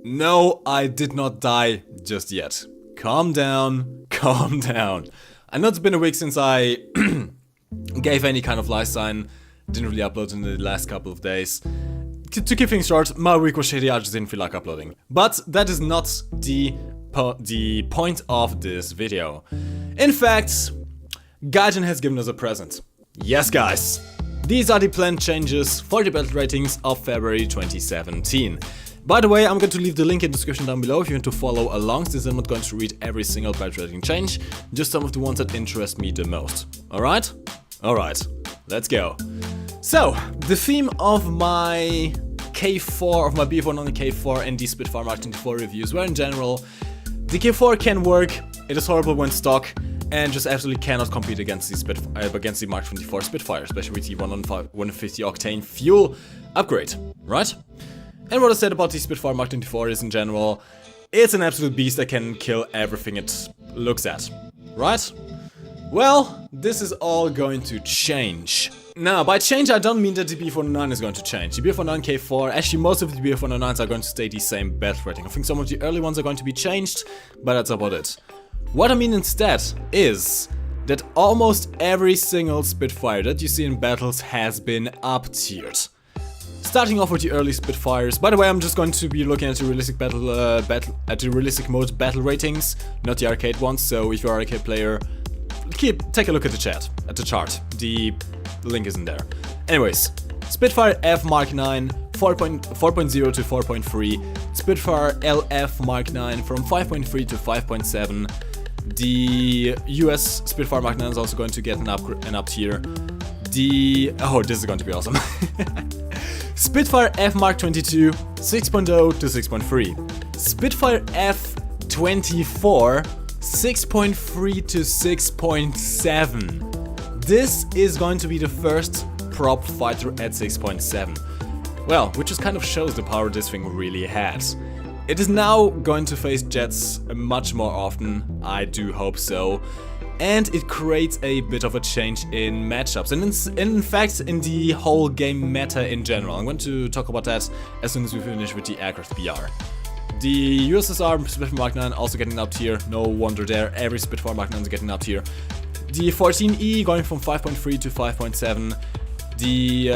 No, I did not die just yet. Calm down, calm down. I know it's been a week since I gave any kind of life sign. Didn't really upload in the last couple of days. To keep things short, my week was shitty, I just didn't feel like uploading. But that is not the point of this video. In fact, Gaijin has given us a present. Yes, guys. These are the planned changes for the battle ratings of February 2017. By the way, I'm going to leave the link in the description down below if you want to follow along, since I'm not going to read every single battle rating change, just some of the ones that interest me the most. Alright? Alright, let's go. So, the theme of my K4, of my BF1 K4 and the Spitfire Mark 24 reviews were in general, the K4 can work, it is horrible when stock, and just absolutely cannot compete against the Mark 24 Spitfire, especially with the 150 octane fuel upgrade, right? And what I said about the Spitfire Mark 24 is in general, it's an absolute beast that can kill everything it looks at, right? Well, this is all going to change. Now, by change I don't mean that the BF109 is going to change. The BF109 K4, actually most of the BF109s are going to stay the same battle rating. I think some of the early ones are going to be changed, but that's about it. What I mean instead is that almost every single Spitfire that you see in battles has been up-tiered. Starting off with the early Spitfires. By the way, I'm just going to be looking at the realistic realistic mode battle ratings, not the arcade ones. So if you're an arcade player, take a look at the chart. The link is in there. Anyways, Spitfire F Mark 9 4.0 to 4.3, Spitfire LF Mark 9 from 5.3 to 5.7. The US Spitfire Mark 9 is also going to get an up tier. Oh, this is going to be awesome. Spitfire F Mark 22 6.0 to 6.3, Spitfire F 24 6.3 to 6.7. This is going to be the first prop fighter at 6.7. Well, which just kind of shows the power this thing really has. It is now going to face jets much more often, I do hope so. And it creates a bit of a change in matchups, and in fact in the whole game meta in general. I'm going to talk about that as soon as we finish with the aircraft BR. The USSR Spitfire Mark 9 also getting up tier, no wonder there, every Spitfire Mark 9 is getting up tier. The 14E going from 5.3 to 5.7, the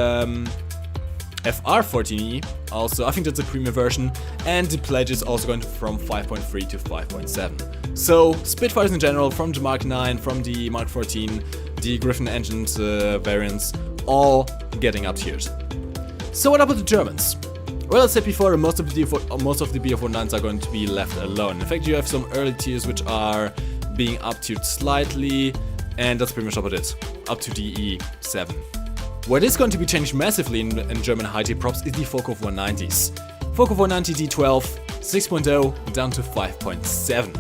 FR14E also, I think that's a premium version, and the Pledge is also going from 5.3 to 5.7. So, Spitfires in general, from the Mark 9, from the Mark 14, the Griffin engine variants, all getting up tiers. So what about the Germans? Well, as I said before, most of the BF109s are going to be left alone. In fact, you have some early tiers which are being up tiered slightly, and that's pretty much about it, up to DE7. What is going to be changed massively in German high-tier props is the Focke 190s. Focke 190 D12, 6.0 down to 5.7.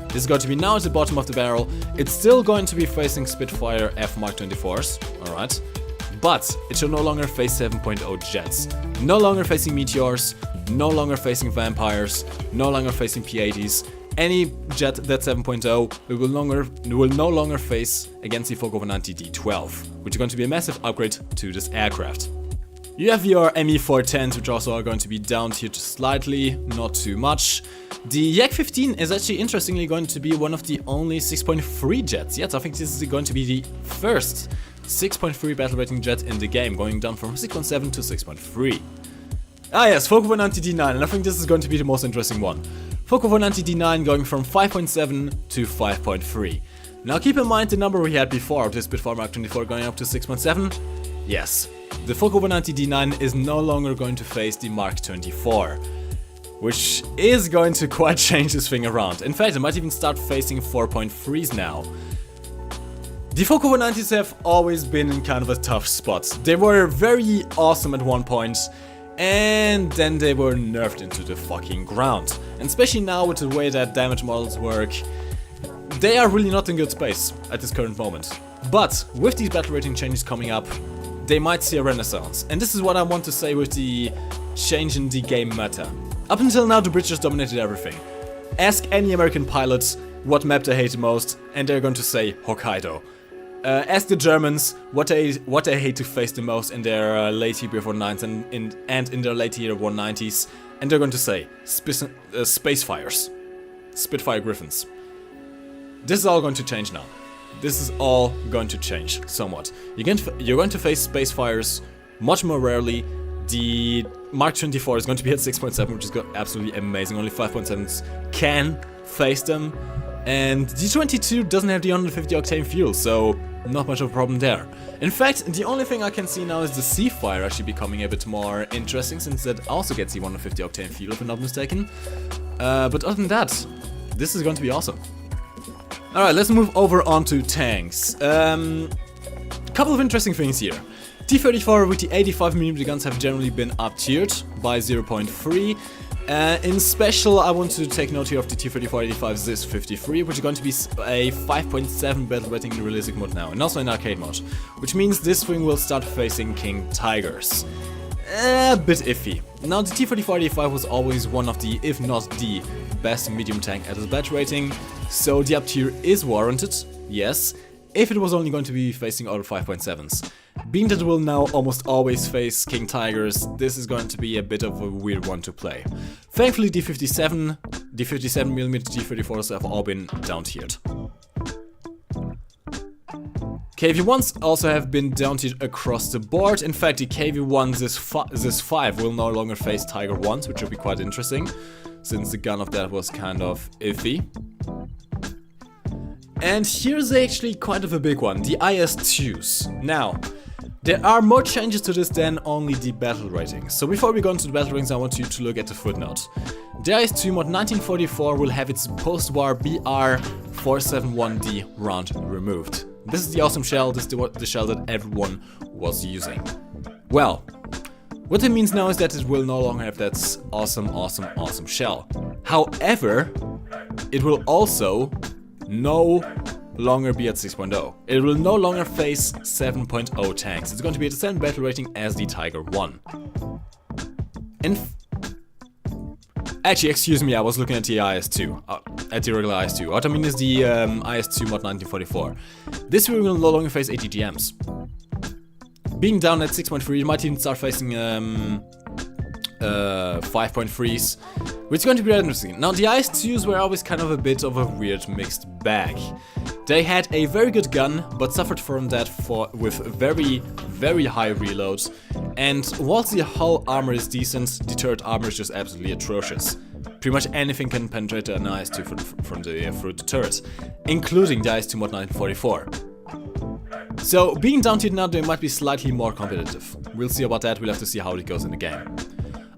This is going to be now at the bottom of the barrel. It's still going to be facing Spitfire F Mark 24s, alright? But it shall no longer face 7.0 jets. No longer facing Meteors, no longer facing Vampires, no longer facing P-80s. Any jet that's 7.0 will no longer face against the Focke 190 D12, which is going to be a massive upgrade to this aircraft. You have your ME410s, which also are going to be down tiered slightly, not too much. The Yak 15 is actually interestingly going to be one of the only 6.3 jets. Yes, I think this is going to be the first 6.3 battle rating jet in the game, going down from 6.7 to 6.3. Ah yes, Focke 190 D9, and I think this is going to be the most interesting one. Focke 190 D9 going from 5.7 to 5.3. Now keep in mind the number we had before of this Spitfire Mark 24 going up to 6.7. Yes, the Focke 190 D9 is no longer going to face the Mark 24, which is going to quite change this thing around. In fact, it might even start facing 4.3s now. The Focke 190s have always been in kind of a tough spot. They were very awesome at one point, and then they were nerfed into the fucking ground. And especially now with the way that damage models work, they are really not in good space at this current moment. But with these battle rating changes coming up, they might see a renaissance. And this is what I want to say with the change in the game meta. Up until now, the British dominated everything. Ask any American pilots what map they hate the most, and they're going to say Hokkaido. Ask the Germans what they hate to face the most in their late tier BF109s and in their late tier 190s, and they're going to say Spacefires, Spitfire Griffins. This is all going to change now. This is all going to change somewhat. You're going to face Spacefires much more rarely. The Mark 24 is going to be at 6.7, which is absolutely amazing. Only 5.7s can face them. And the 22 doesn't have the 150 octane fuel, so not much of a problem there. In fact, the only thing I can see now is the Seafire actually becoming a bit more interesting, since that also gets the 150 octane fuel, if I'm not mistaken. But other than that, this is going to be awesome. Alright, let's move over on to tanks. Couple of interesting things here. T-34 with the 85mm guns have generally been up-tiered by 0.3. In special, I want to take note here of the T-34-85 ZIS 53, which is going to be a 5.7 battle rating in realistic mode now, and also in arcade mode, which means this thing will start facing King Tigers. A bit iffy. Now, the T-34-85 was always one of the, if not the, best medium tank at its battle rating, so the up tier is warranted, yes, if it was only going to be facing other 5.7s. Being that it will now almost always face King Tigers, this is going to be a bit of a weird one to play. Thankfully, the 57mm T-34s have all been down-tiered. KV-1s also have been down-tiered across the board. In fact, the KV-1 ZIS 5 will no longer face Tiger 1s, which will be quite interesting, since the gun of that was kind of iffy. And here's actually quite of a big one, the IS-2s. Now, there are more changes to this than only the battle ratings. So before we go into the battle ratings, I want you to look at the footnote. The IS-2 mod 1944 will have its post-war BR-471D round removed. This is the awesome shell, this is the shell that everyone was using. Well, what it means now is that it will no longer have that awesome shell. However, it will also no longer be at 6.0. It will no longer face 7.0 tanks. It's going to be at the same battle rating as the Tiger 1. Actually, excuse me, I was looking at the IS-2, at the regular IS-2. What I mean is the IS-2 mod 1944. This will no longer face ATGMs. Being down at 6.3, it might even start facing 5.3s, which is going to be really interesting. Now, the IS-2s were always kind of a bit of a weird mixed bag. They had a very good gun, but suffered from that with very high reloads. And whilst the hull armor is decent, the turret armor is just absolutely atrocious. Pretty much anything can penetrate an IS-2 through the turret, including the IS-2 mod 1944. So, being down-tiered now, they might be slightly more competitive. We'll see about that, we'll have to see how it goes in the game.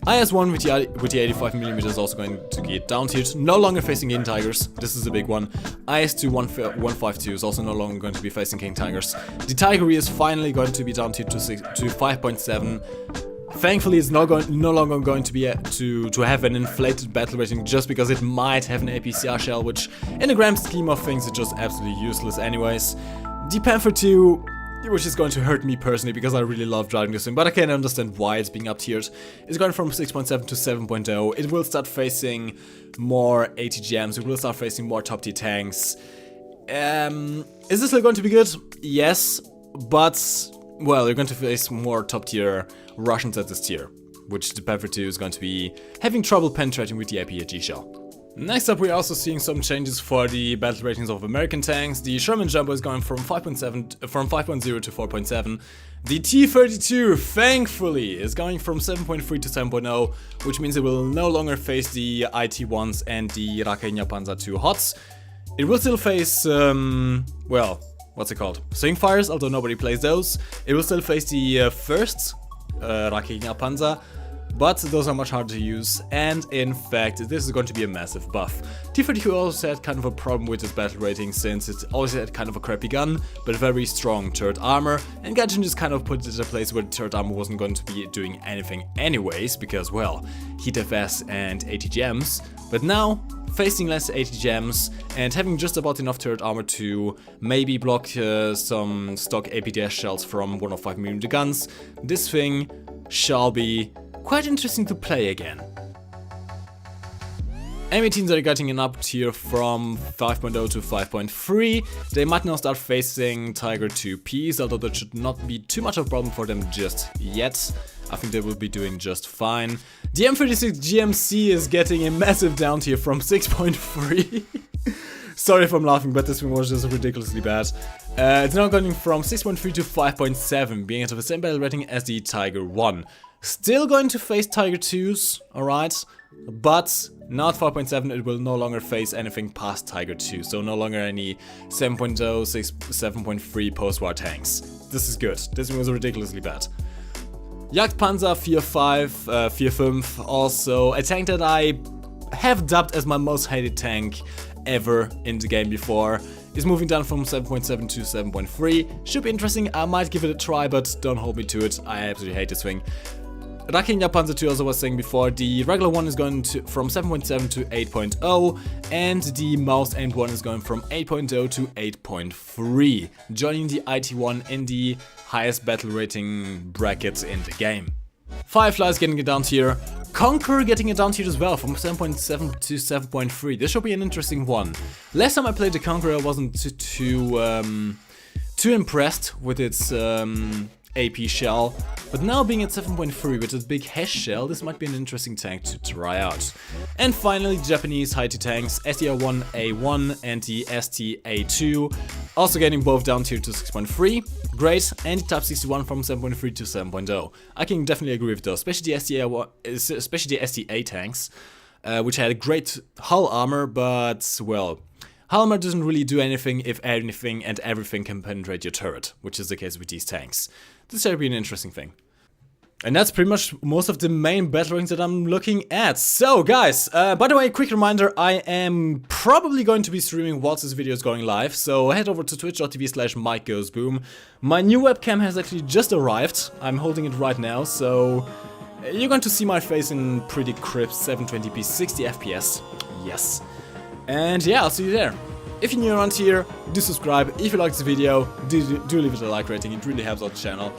IS-1 with the 85mm is also going to get down-tiered, no longer facing King Tigers, this is a big one. IS-2 152 is also no longer going to be facing King Tigers. The Tiger is finally going to be down-tiered to 5.7. Thankfully, it's no longer going to be to have an inflated battle rating just because it might have an APCR shell, which in the grand scheme of things is just absolutely useless anyways. The Panther 2, which is going to hurt me personally because I really love driving this thing, but I can understand why it's being up-tiered. It's going from 6.7 to 7.0. It will start facing more ATGMs, it will start facing more top-tier tanks. Is this still going to be good? Yes, but, well, you're going to face more top-tier Russians at this tier, which the Panther 2 is going to be having trouble penetrating with the APAG shell. Next up, we're also seeing some changes for the battle ratings of American tanks. The Sherman Jumbo is going from 5.0 to 4.7. The T-32, thankfully, is going from 7.3 to 7.0, which means it will no longer face the IT-1s and the Rakenya Panzer II HOTS. It will still face, well, what's it called? Spitfires, although nobody plays those. It will still face the first Rakenya Panzer, but those are much harder to use, and in fact, this is going to be a massive buff. T-32 also had kind of a problem with its battle rating, since it always had kind of a crappy gun, but very strong turret armor, and Gaijin just kind of put it in a place where the turret armor wasn't going to be doing anything anyways, because, well, heat FS and ATGMs, but now, facing less ATGMs, and having just about enough turret armor to maybe block some stock APDS shells from 105mm guns, this thing shall be quite interesting to play again. M18s are getting an up tier from 5.0 to 5.3. They might now start facing Tiger 2Ps, although that should not be too much of a problem for them just yet. I think they will be doing just fine. The M36 GMC is getting a massive down tier from 6.3. Sorry if I'm laughing, but this one was just ridiculously bad. It's now going from 6.3 to 5.7, being at the same battle rating as the Tiger 1. Still going to face Tiger 2s, alright? But now at 5.7 it will no longer face anything past Tiger 2, so no longer any 7.0, 7.3 post-war tanks. This is good. This one was ridiculously bad. Jagdpanzer 4.5, 4.5, also a tank that I have dubbed as my most hated tank ever in the game before, is moving down from 7.7 to 7.3. Should be interesting, I might give it a try, but don't hold me to it, I absolutely hate this wing. Raking Jagdpanzer 2, as I was saying before, the regular one is going to from 7.7 to 8.0, and the mouse aimed one is going from 8.0 to 8.3, joining the IT1 in the highest battle rating bracket in the game. Firefly is getting a down tier, Conqueror getting a down tier as well, from 7.7 to 7.3. This should be an interesting one. Last time I played the Conqueror, I wasn't too impressed with its AP shell, but now being at 7.3 with its big hash shell, this might be an interesting tank to try out. And finally, the Japanese high-tier tanks, STR-1A1 and the ST-A2, also getting both down tier to 6.3, great, and the Type 61 from 7.3 to 7.0. I can definitely agree with those, especially the ST-A tanks, which had a great hull armor, but, well, hull armor doesn't really do anything if anything and everything can penetrate your turret, which is the case with these tanks. This should be an interesting thing. And that's pretty much most of the main battle rings that I'm looking at. So guys, by the way, quick reminder, I am probably going to be streaming whilst this video is going live, so head over to twitch.tv/MikeGoesBoom. My new webcam has actually just arrived, I'm holding it right now, so you're going to see my face in pretty crisp 720p 60 FPS, yes. And yeah, I'll see you there. If you're new around here, do subscribe. If you like this video, do leave it a like rating, it really helps out the channel.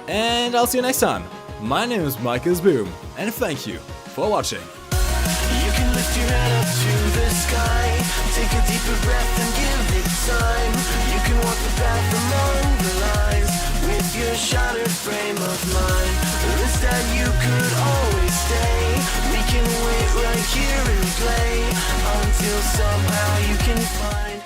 And I'll see you next time. My name is MikeGoesBoom, and thank you for watching. You can lift your head up to the sky, take a deeper breath and give it time. You can walk the path among the lines, with your shattered frame of mind. Instead you could always stay, we can wait right here and play, until somehow you can find